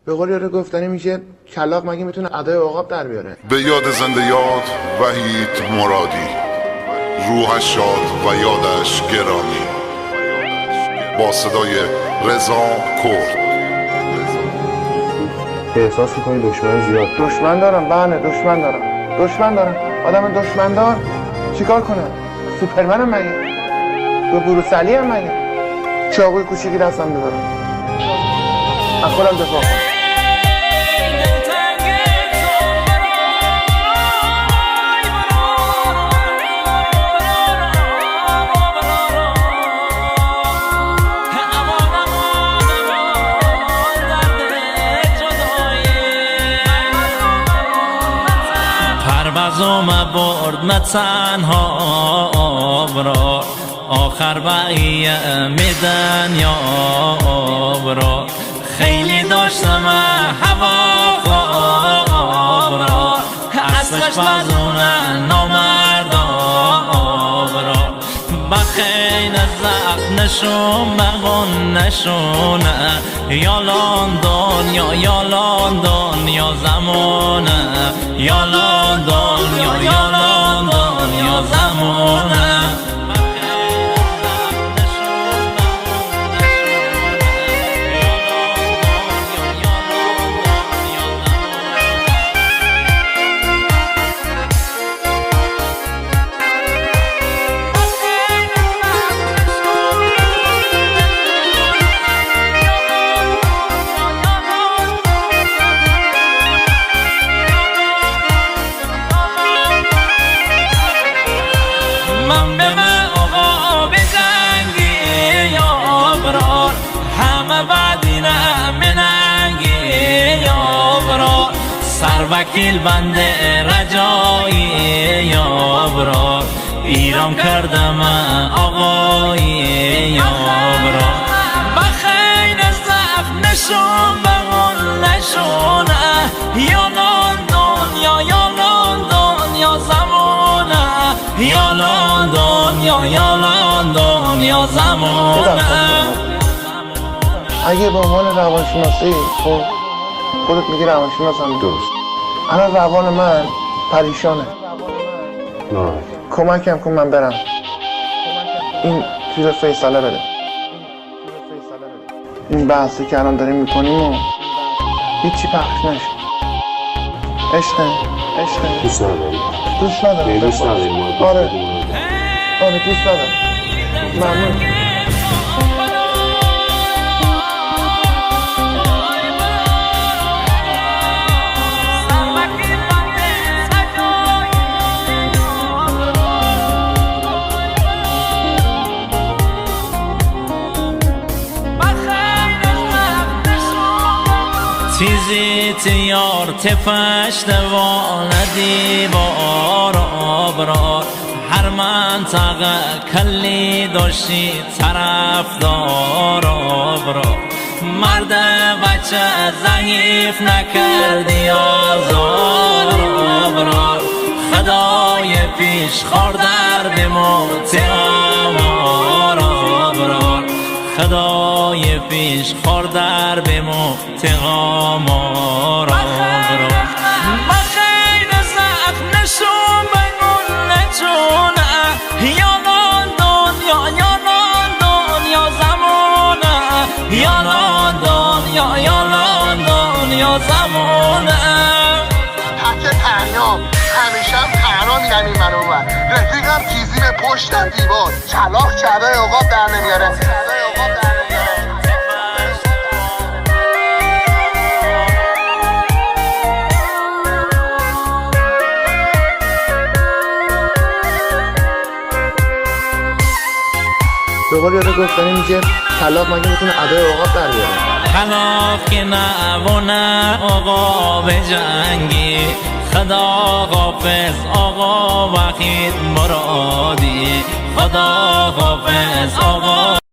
به قول یارو گفتنی میشه کلاغ مگه میتونه ادای عقاب در بیاره؟ به یاد زنده یاد وحید مرادی، روحش شاد و یادش گرامی. با صدای رضا کرد. احساس میکنی دشمن زیاد؟ دشمن دارم، بله دشمن دارم. آدم دشمن دار چیکار کنم؟ سوپرمنم مگه؟ به بروس علی هم مگه؟ چاقوی کوچیکی دستم بذارم از خودم دفاع کنم. پروازم برد من تنها آبرا، آخر بقیه میدن یا آبرا. خیلی داشتم هوا آبرا، اصلش بازونه نامرد آبرا. بخین زخم نشون بغن نشونه، یا لندن یا لندن یا زمانه، یا لندن یا لندن یا زمانه. من به من آقا بزنگی یا برار، همه بعدینه مننگی یا برار. سر وکیل بنده رجایی یا برار، ایران کردم آقایی یا برار. بخین زخم نشون بغن نشونه، یا لندن یا لندن یا زمانه، یا لندن یا لندن یا زمانه. اگه به عنوان روانشناسی خودت میگی روانشناسم، درست. الان روان من پریشانه، نه کمکم کن من برم این چیز فیصله بده. این بحثی که الان داریم میکنیم و هیچی پخش نشه. عشقه دوست نداری؟ دوست ندارم. دوست نداری؟ آره دوست ندارم. ممنون. تیزی تیار تفش دوان دیوار آبرار. هر منطقه کلی داشتی طرفدار آبرار. مرد بچه ضعیف نکردی آزار آبرار. خدای پیش خاردر بموت آمار آبرار. خدای پیش خاردر بموت آمار آبرار. بخین زخم نشون بگون نچونه، یا لندن یا لندن یا زمانه، یا لندن یا لندن یا زمانه. حتی تنها همیشه هم تنها میرم این منو اون رفیقم تیزی به پشتم دیوار، کلاغ چرای عقاب در نمیاره. به قول یارو گفتنی میشه کلاغ مگه میتونه ادای عقاب در بیاره؟ کلاغ که نبونه آقا به جنگی، خدا حافظ آقا وحید مرادی، خدا حافظ آقا.